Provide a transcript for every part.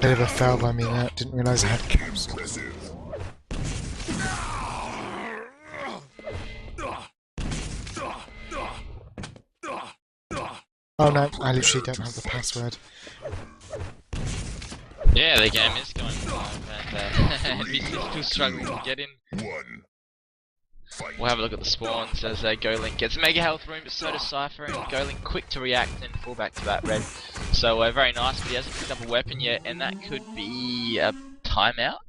Bit of a fail by me there. Didn't realise I had caps. Oh no, I literally don't have the password. Yeah, the game is going live, and NBC's still struggling to get in. We'll have a look at the spawns as GohLinK gets a mega health room, but so does Cypher, and GohLinK quick to react and fall back to that red. So very nice, but he hasn't picked up a weapon yet, and that could be a timeout.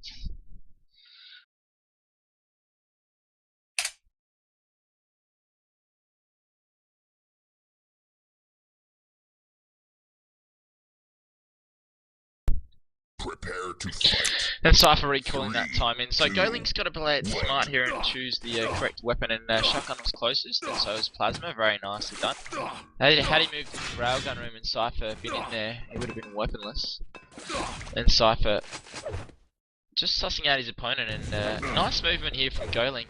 Prepare to fight. And Cypher recalling that time in. So GohLink's got to play it smart here and choose the correct weapon, and Shotgun was closest, and so was Plasma. Very nicely done. Had he moved into the railgun room and Cypher been in there, he would have been weaponless. And Cypher just sussing out his opponent, and nice movement here from GohLinK.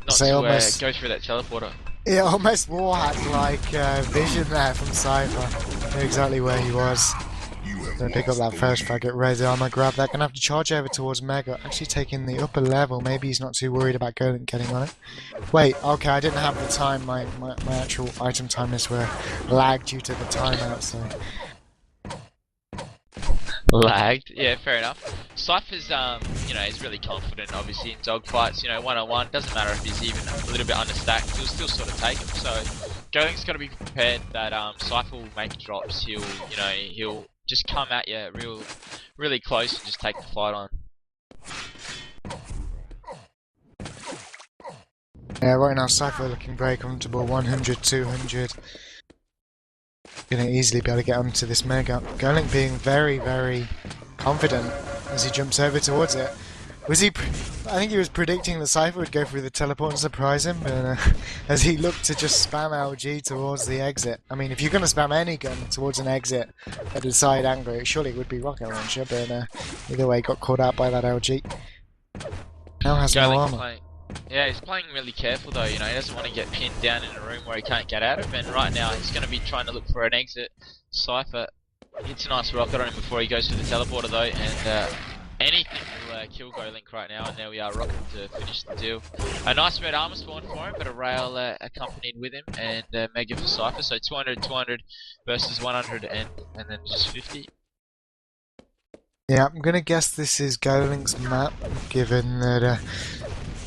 Not to go through that teleporter. It almost warhacked like vision there from Cypher. Knew exactly where he was. Gonna pick up that first frag at red. I'm gonna grab that. Gonna have to charge over towards Mega. Actually taking the upper level. Maybe he's not too worried about GohLinK getting on it. Wait, okay, I didn't have the time. My actual item timers were lagged due to the timeout, so. Lagged, yeah, fair enough. Cypher's, you know, he's really confident, obviously, in dogfights, you know, one-on-one. Doesn't matter if he's even a little bit understacked, he'll still sort of take him. So, GohLink's got to be prepared that Cypher will make drops. He'll just come at you really close and just take the fight on. Yeah, right now Cypher looking very comfortable. 100, 200. Gonna easily be able to get onto this Mega. GohLinkk being very confident as he jumps over towards it. Was he? I think he was predicting that Cypher would go through the teleport and surprise him, but as he looked to just spam LG towards the exit. I mean, if you're gonna spam any gun towards an exit at a side angle, surely it would be rocket launcher. But either way, got caught out by that LG. Now has no armor. Yeah, he's playing really careful though, you know, he doesn't want to get pinned down in a room where he can't get out of, and right now he's going to be trying to look for an exit. Cypher hits a nice rocket on him before he goes to the teleporter though, and anything will kill GohLinkk right now, and there we are, Rocket to finish the deal. A nice red armor spawn for him, but a rail accompanied with him, and Mega for Cypher, so 200, 200 versus 100, and then just 50. Yeah, I'm going to guess this is GohLinkk's map, given that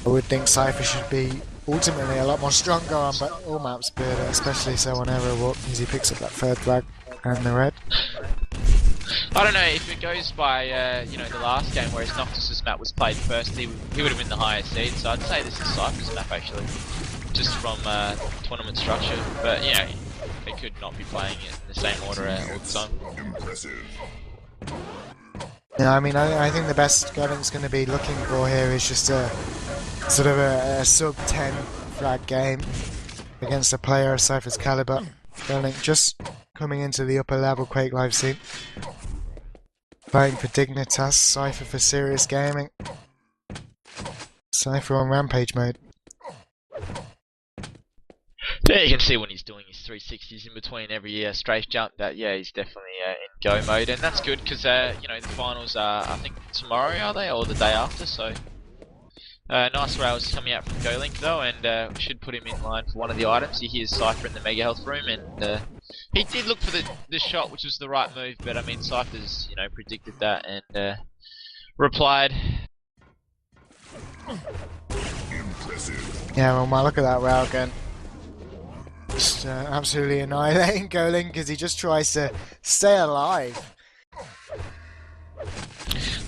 I would think Cypher should be ultimately a lot more stronger on all maps, but especially so on Aero Walk, as he picks up that third flag and the red. I don't know, if it goes by, you know, the last game where his Noctis's map was played first, he would have been the highest seed, so I'd say this is Cypher's map actually, just from tournament structure, but you know, they could not be playing it in the same order all the time. Impressive. Yeah, I mean, I think the best GohLinkk's going to be looking for here is just a sort of a sub-10 frag game against a player of Cypher's caliber. GohLinkk just coming into the upper level Quake live scene. Playing for Dignitas, Cypher for serious gaming. Cypher on rampage mode. Yeah, you can see when he's doing his 360s in between every strafe jump that, yeah, he's definitely in go mode, and that's good because, you know, the finals are, I think, tomorrow, are they, or the day after, so nice rails coming out from GohLinkk though, and should put him in line for one of the items. He hears Cypher in the mega health room, and he did look for the shot, which was the right move, but I mean, Cypher's, you know, predicted that and replied. Yeah, well, look at that railgun. Just absolutely annihilating GohLinkk as he just tries to stay alive.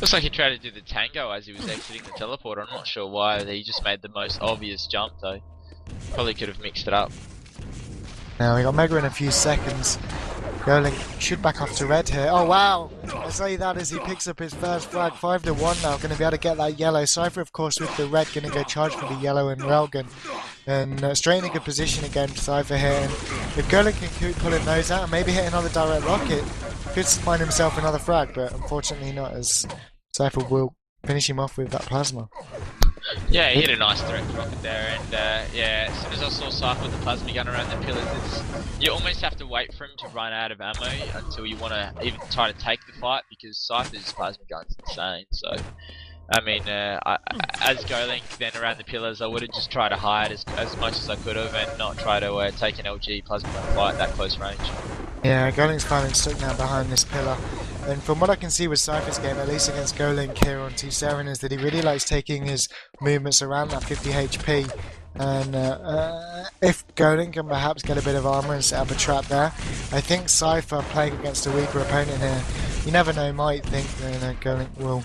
Looks like he tried to do the tango as he was exiting the teleporter. I'm not sure why. He just made the most obvious jump though. Probably could have mixed it up. Now we got Mega in a few seconds. GohLinkk should back off to red here. Oh wow! I say that as he picks up his first flag. 5-1 now. Going to be able to get that yellow. Cypher, of course, with the red, going to go charge for the yellow and railgun. And straight in a good position against Cypher here. And if GohLinkk can keep pulling those out and maybe hit another direct rocket, could find himself another frag, but unfortunately not, as Cypher will finish him off with that plasma. Yeah, he hit a nice direct rocket there, and yeah, as soon as I saw Cypher with the plasma gun around the pillars, you almost have to to wait for him to run out of ammo until you want to even try to take the fight, because Cypher's plasma gun's insane. So, I mean, as GohLinK then around the pillars, I would have just tried to hide as much as I could have and not try to take an LG plasma gun fight that close range. Yeah, GohLink's finally stuck now behind this pillar. And from what I can see with Cypher's game, at least against GohLiNK here on 2-7, is that he really likes taking his movements around that 50 HP. And if GohLiNK can perhaps get a bit of armor and set up a trap there, I think Cypher playing against a weaker opponent here, you never know, might think that GohLiNK will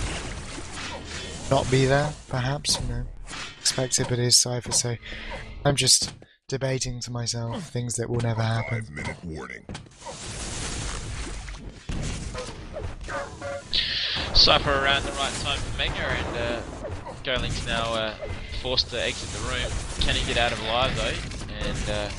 not be there, perhaps, you know, expect it, but it is Cypher, so I'm just debating to myself things that will never happen. 5-minute warning. Cypher around the right time for Mega, and GohLiNK's now forced to exit the room. Can he get out of alive though? And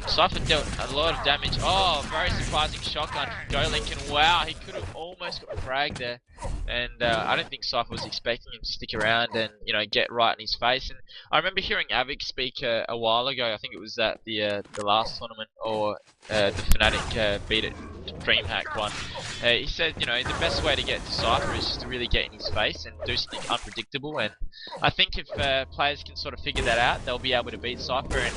Cypher dealt a lot of damage. Oh, very surprising shotgun from GohLiNK, and wow, he could have almost got fragged there. And I don't think Cypher was expecting him to stick around and, you know, get right in his face. And I remember hearing Avic speak a while ago. I think it was at the last tournament, or the Fnatic beat it DreamHack one. He said, you know, the best way to get to Cypher is just to really get in his face and do something unpredictable. And I think if players can sort of figure that out, they'll be able to beat Cypher. And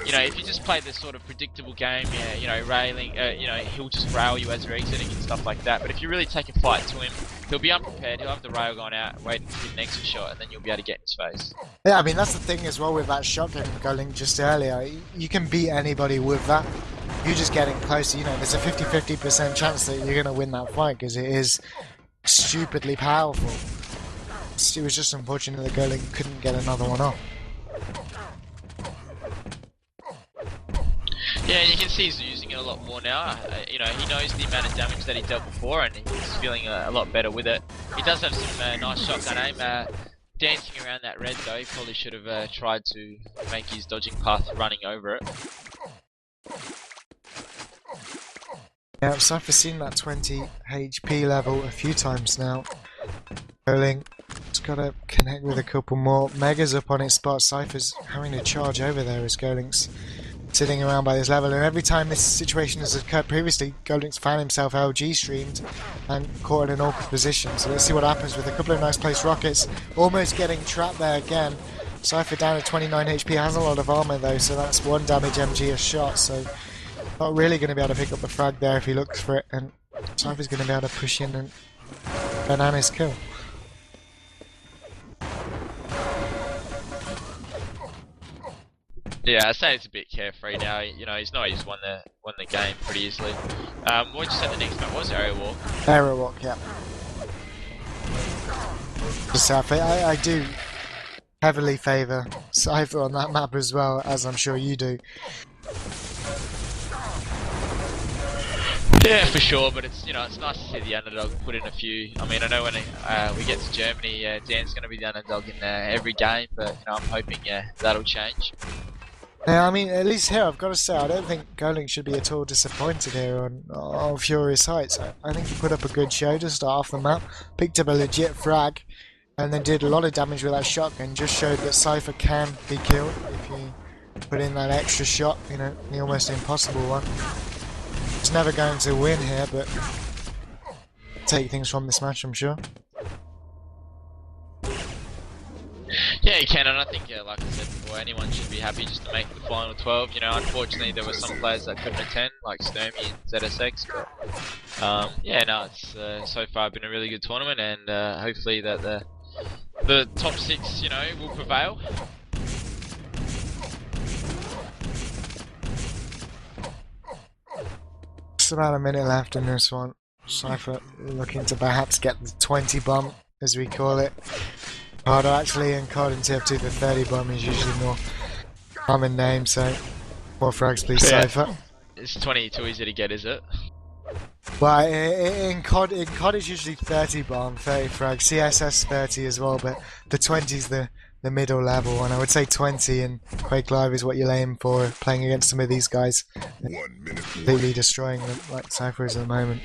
you know, if you just play this sort of predictable game, you know, railing, you know, he'll just rail you as you're exiting and stuff like that. But if you really take a fight to him, he'll be unprepared. He'll have the rail gone out, waiting to hit an exit shot, and then you'll be able to get in his face. Yeah, I mean, that's the thing as well with that shotgun GohLiNK just earlier. You can beat anybody with that. You're just getting closer. You know, there's a 50-50% chance that you're going to win that fight because it is stupidly powerful. It was just unfortunate that GohLiNK couldn't get another one off. Yeah, you can see he's using it a lot more now. You know, he knows the amount of damage that he dealt before, and he's feeling a lot better with it. He does have some nice shotgun aim. Dancing around that red though, he probably should have tried to make his dodging path running over it. Yeah, Cypher's seen that 20 HP level a few times now. GohLiNK's got to connect with a couple more. Mega's up on its spot. Cypher's having to charge over there as GohLiNK's sitting around by this level, and every time this situation has occurred previously, GohLiNK's found himself LG streamed and caught in an awkward position. So let's see what happens with a couple of nice placed rockets. Almost getting trapped there again. Cypher down at 29 HP, has a lot of armor though, so that's one damage MG a shot, so not really going to be able to pick up the frag there if he looks for it, and Cypher's going to be able to push in and bananas kill. Yeah, I'd say it's a bit carefree now. You know, he's won the game pretty easily. What did you say the next map was? Area Walk? Area Walk, yeah. Cypher, I do heavily favour Cypher on that map as well, as I'm sure you do. Yeah, for sure, but it's, you know, it's nice to see the underdog put in a few. I mean, I know when we get to Germany, Dan's going to be the underdog in every game, but you know, I'm hoping that'll change. Yeah, I mean, at least here, I've got to say, I don't think GohLiNK should be at all disappointed here on Furious Heights. I think he put up a good show to start off the map, picked up a legit frag, and then did a lot of damage with that shotgun, just showed that Cypher can be killed if you put in that extra shot, you know, the almost impossible one. He's never going to win here, but take things from this match, I'm sure. Yeah, you can, and I think, like I said before, anyone should be happy just to make the final 12. You know, unfortunately, there were some players that couldn't attend, like Sturmy and ZSX, but yeah, no, it's so far been a really good tournament, and hopefully that the top 6, you know, will prevail. Just about a minute left in this one. Cypher looking to perhaps get the 20 bump, as we call it. Harder actually, and COD and TF2 the 30 bomb is usually more common name, so more frags please, Yeah. Cypher. It's 20 too easy to get, is it? Well, in COD is usually 30 bomb, 30 frags, CSS 30 as well, but the 20's the middle level, and I would say 20 in Quake Live is what you're aiming for, playing against some of these guys. 1 minute. Completely destroying them like Cypher is at the moment.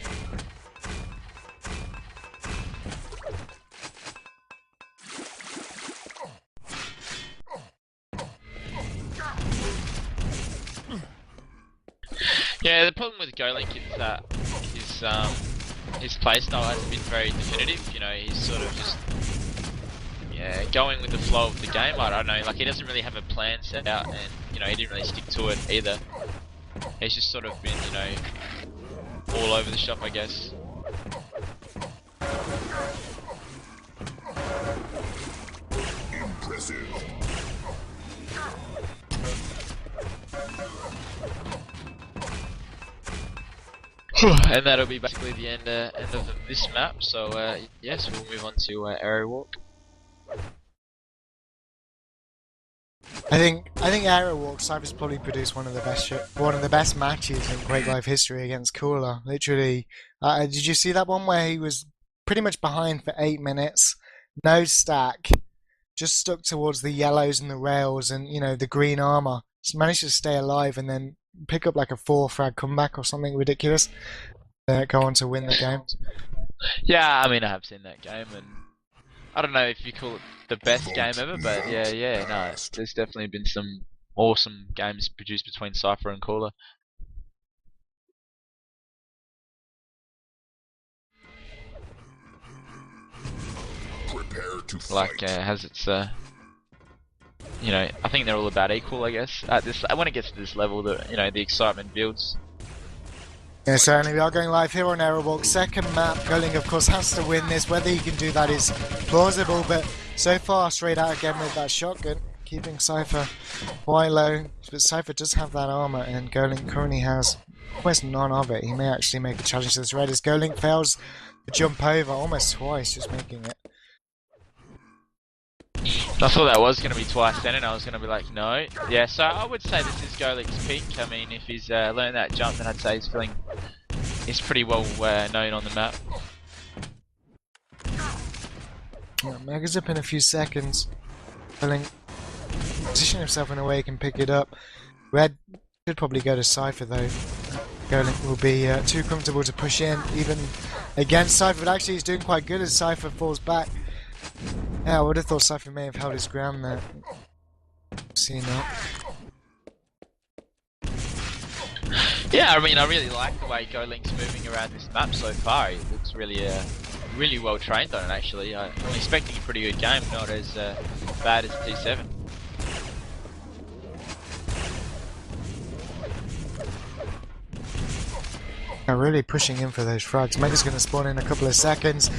Yeah, the problem with GoHLinK is that his playstyle hasn't been very definitive. You know, he's sort of just going with the flow of the game. I don't know, like he doesn't really have a plan set out, and you know he didn't really stick to it either. He's just sort of been, you know, all over the shop, I guess. Impressive. And that'll be basically the end of this map. So yes, we'll move on to Area Walk. I think Aero Walk Cypher's probably produced one of the best matches in Quake Live history against Cooler. Literally, did you see that one where he was pretty much behind for 8 minutes, no stack, just stuck towards the yellows and the rails and you know the green armor, just managed to stay alive and then pick up like a 4-frag comeback or something ridiculous. Go on to win the game. Yeah, I mean I have seen that game, and I don't know if you call it the best game ever, but yeah, no, there's definitely been some awesome games produced between Cypher and Cooler. Prepare to fight. Like has its you know, I think they're all about equal, I guess. At this, when it gets to this level, you know, the excitement builds. Yeah, certainly we are going live here on Aerowalk. Second map, GohLinK of course has to win this. Whether he can do that is plausible, but so far straight out again with that shotgun, keeping Cypher quite low. But Cypher does have that armor, and GohLinK currently has almost none of it. He may actually make a challenge to this red as GohLinK fails to jump over almost twice, just making it. I thought that was going to be twice then, and I was going to be like, no. Yeah, so I would say this is GohLinK's peak. I mean, if he's learned that jump, then I'd say he's pretty well known on the map. Yeah, Mega's up in a few seconds. GohLinK position himself in a way he can pick it up. Red should probably go to Cypher though. GohLinK will be too comfortable to push in, even against Cypher, but actually he's doing quite good as Cypher falls back. Yeah, I would have thought Cypher may have held his ground there. Seen that. Yeah, I mean, I really like the way GohLinK's moving around this map so far. He looks really well trained on it, actually. I'm expecting a pretty good game, not as bad as T7. Really pushing in for those frags. Mega's going to spawn in a couple of seconds.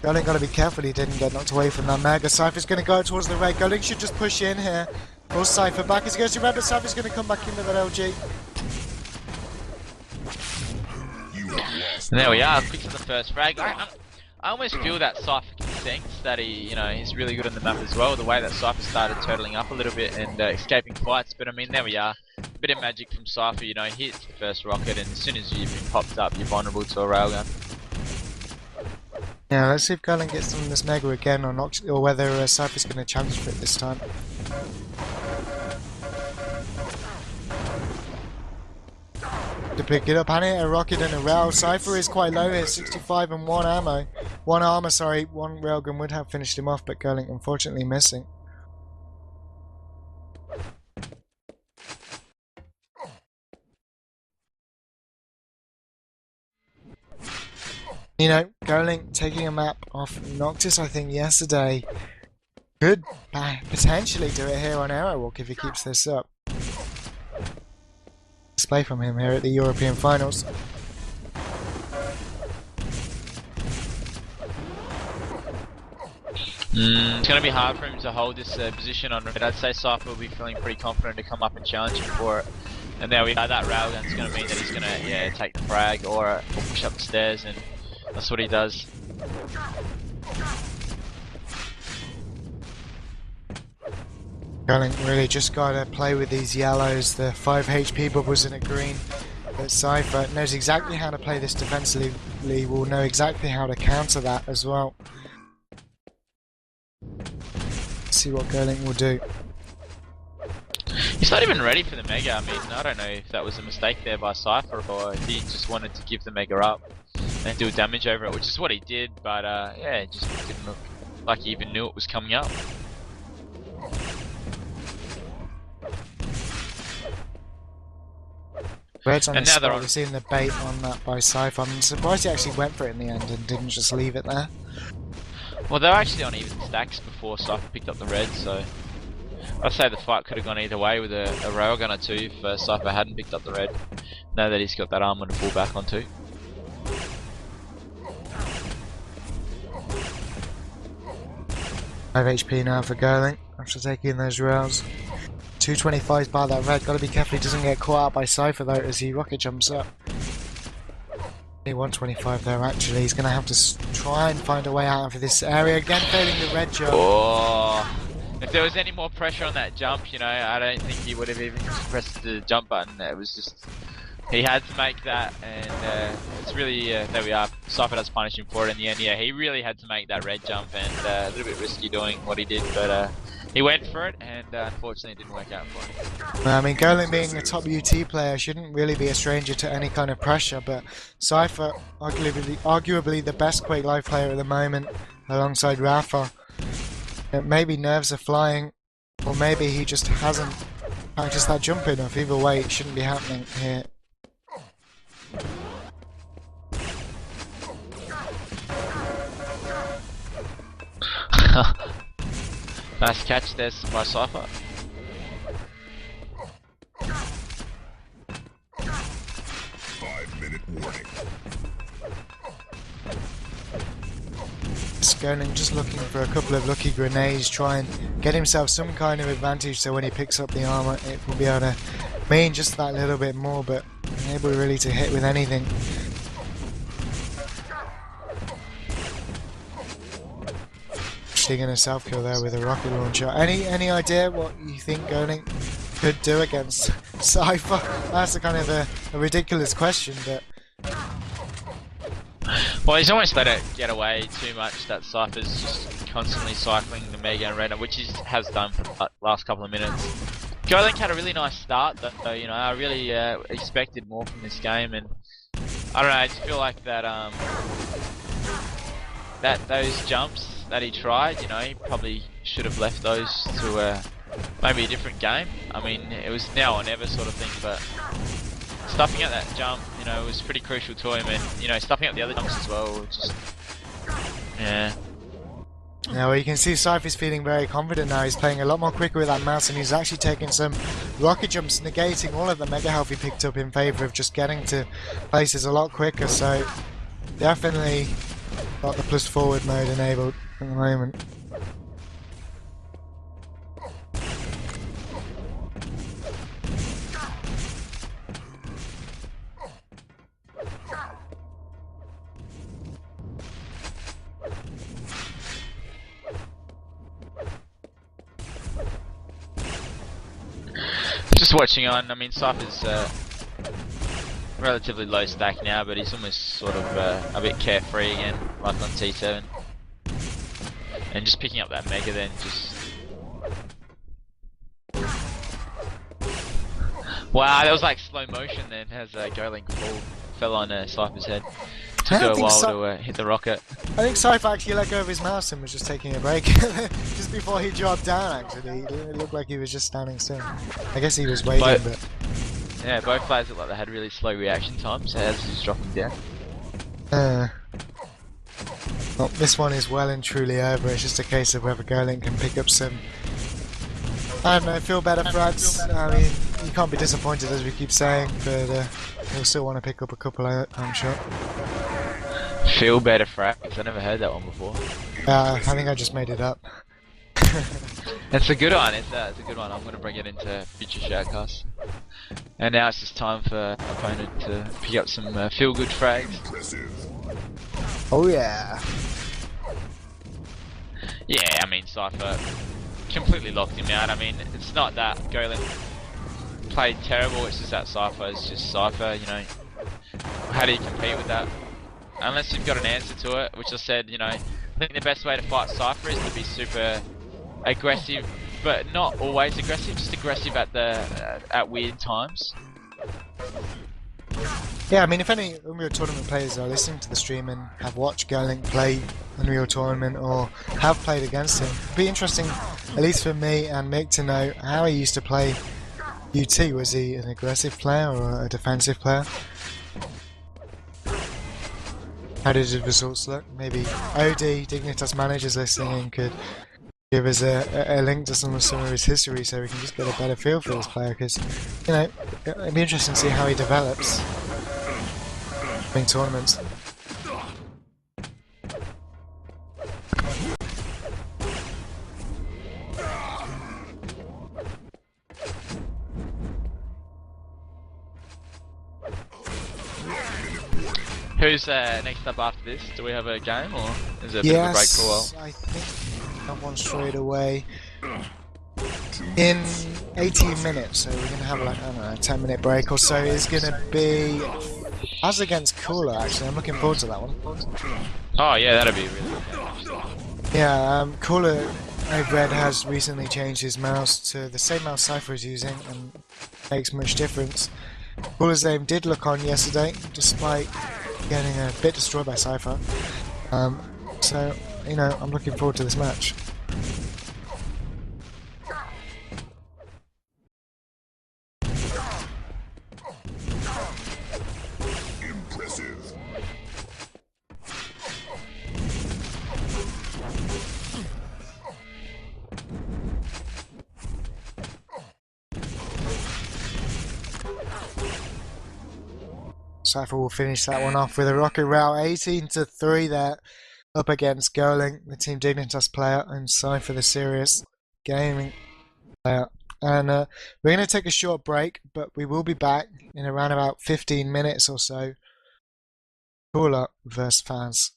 GohLinK got to be careful he didn't get knocked away from that Mega. Cypher's going to go towards the red. GohLinK should just push in here. Pulls Cypher back as he goes to red, but Cypher's going to come back into that LG. And there we are, quick to the first frag. I almost feel that Cypher can sense that he's really good on the map as well. The way that Cypher started turtling up a little bit and escaping fights. But I mean, there we are. A bit of magic from Cypher, you know, he hits the first rocket, and as soon as you've been popped up, you're vulnerable to a railgun. Yeah, let's see if GohLinK gets on this Mega again or not, or whether Cypher's going to challenge for it this time. To pick it up, and hit a rocket and a rail. Cypher is quite low here, 65 and 1 ammo. 1 armor, sorry, 1 railgun would have finished him off, but GohLinK unfortunately missing. You know, GohLinK taking a map off Noctis, I think, yesterday. Could potentially do it here on Aerowalk if he keeps this up. Display from him here at the European Finals. It's going to be hard for him to hold this position on red. I'd say Cypher will be feeling pretty confident to come up and challenge him for it. And there we are, that railgun's going to mean that he's going to take the frag or push up the stairs, and that's what he does. GohLinK really just got to play with these yellows, the 5 HP bubbles in a green. But Cypher knows exactly how to play this defensively, will know exactly how to counter that as well. Let's see what GohLinK will do. He's not even ready for the Mega. I mean, I don't know if that was a mistake there by Cypher, or if he just wanted to give the Mega up and do damage over it, which is what he did, but yeah, it just didn't look like he even knew it was coming up. Red's on And his now they're spot. on. We're seeing the bait on that by Cypher. I'm surprised he actually went for it in the end and didn't just leave it there. Well, they were actually on even stacks before Cypher picked up the red, so I'd say the fight could have gone either way with a railgun or two if Cypher hadn't picked up the red. Now that he's got that armor to fall back onto. 5 HP now for GohLinK after taking those rails. 225 by that red. Got to be careful he doesn't get caught out by Cypher though as he rocket jumps up. 125 there actually. He's going to have to try and find a way out of this area. Again failing the red jump. Oh, if there was any more pressure on that jump, you know, I don't think he would have even pressed the jump button. It was just, he had to make that, and it's really, there we are. Cypher does punish him for it in the end. Yeah, he really had to make that red jump, and a little bit risky doing what he did, but he went for it, and unfortunately it didn't work out for him. I mean, GohLinK being a top UT player shouldn't really be a stranger to any kind of pressure, but Cypher, arguably the best Quake Live player at the moment, alongside Rafa. Maybe nerves are flying, or maybe he just hasn't practiced that jump enough. Either way, it shouldn't be happening here. Nice catch there by Cypher. Five-minute warning. GohLinK just looking for a couple of lucky grenades, try and get himself some kind of advantage so when he picks up the armor it will be able to mean just that little bit more, but unable really to hit with anything. Actually going to self-kill there with a rocket launcher. Any idea what you think GohLinK could do against Cypher? That's a kind of a ridiculous question, but well, he's almost let it get away too much that Cypher's just constantly cycling the Mega and Red, which he has done for the last couple of minutes. GohLinK had a really nice start, though, you know, I really expected more from this game, and I don't know, I just feel like that, those jumps that he tried, you know, he probably should have left those to maybe a different game. I mean, it was now or never sort of thing, but stuffing out that jump, you know, was pretty crucial to him, and, you know, stuffing out the other jumps as well, just, yeah. Now well, you can see Cypher's feeling very confident now. He's playing a lot more quicker with that mouse, and he's actually taking some rocket jumps, negating all of the mega health he picked up in favour of just getting to places a lot quicker, so definitely got the plus forward mode enabled at the moment. Just watching on, I mean, Cypher's relatively low stack now, but he's almost sort of a bit carefree again, like on T7. And just picking up that Mega then just... Wow, that was like slow motion then, as GohLinK fell on Cypher's head. Took her a while to hit the rocket. I think Cypher actually let go of his mouse and was just taking a break. Just before he dropped down, actually. It looked like he was just standing still. I guess he was waiting, but... Yeah, both players looked like they had really slow reaction times as he's dropping down. Well, this one is well and truly over. It's just a case of whether GohLinK can pick up some... I don't know, feel better frags. I mean, you can't be disappointed as we keep saying, but he'll still want to pick up a couple, I'm sure. Feel better frags, I never heard that one before. I think I just made it up. It's a good one, it's a good one. I'm going to bring it into future shoutcasts. And now it's just time for opponent to pick up some feel good frags. Oh yeah. Yeah, I mean, Cypher completely locked him out. I mean, it's not that GohLinK played terrible, it's just that Cypher is just Cypher, you know. How do you compete with that? Unless you've got an answer to it, which I said, you know, I think the best way to fight Cypher is to be super aggressive, but not always aggressive, just aggressive at at weird times. Yeah, I mean, if any Unreal Tournament players are listening to the stream and have watched GohLinK play Unreal Tournament or have played against him, it'd be interesting, at least for me and Mick, to know how he used to play UT, was he an aggressive player or a defensive player? How did the results look? Maybe OD, Dignitas managers listening in, could give us a link to some of his history so we can just get a better feel for this player, because, you know, it'd be interesting to see how he develops in tournaments. Who's next up after this? Do we have a game, or is it a bit of a break for a while? I think we have one straight away in 18 minutes, so we're going to have like, I don't know, a 10-minute break or so. Is going to be us against Cooler, actually. I'm looking forward to that one. Oh yeah, that'll be really good. Yeah, Cooler, I've read, has recently changed his mouse to the same mouse Cypher is using, and makes much difference. Cooler's aim did look on yesterday, despite getting a bit destroyed by Cypher. So, you know, I'm looking forward to this match. Impressive. Cypher will finish that one off with a rocket route, 18-3 there, up against GohLinK, the Team Dignitas player, and Cypher, the Serious Gaming player. And we're going to take a short break, but we will be back in around about 15 minutes or so. Cooler versus Faz.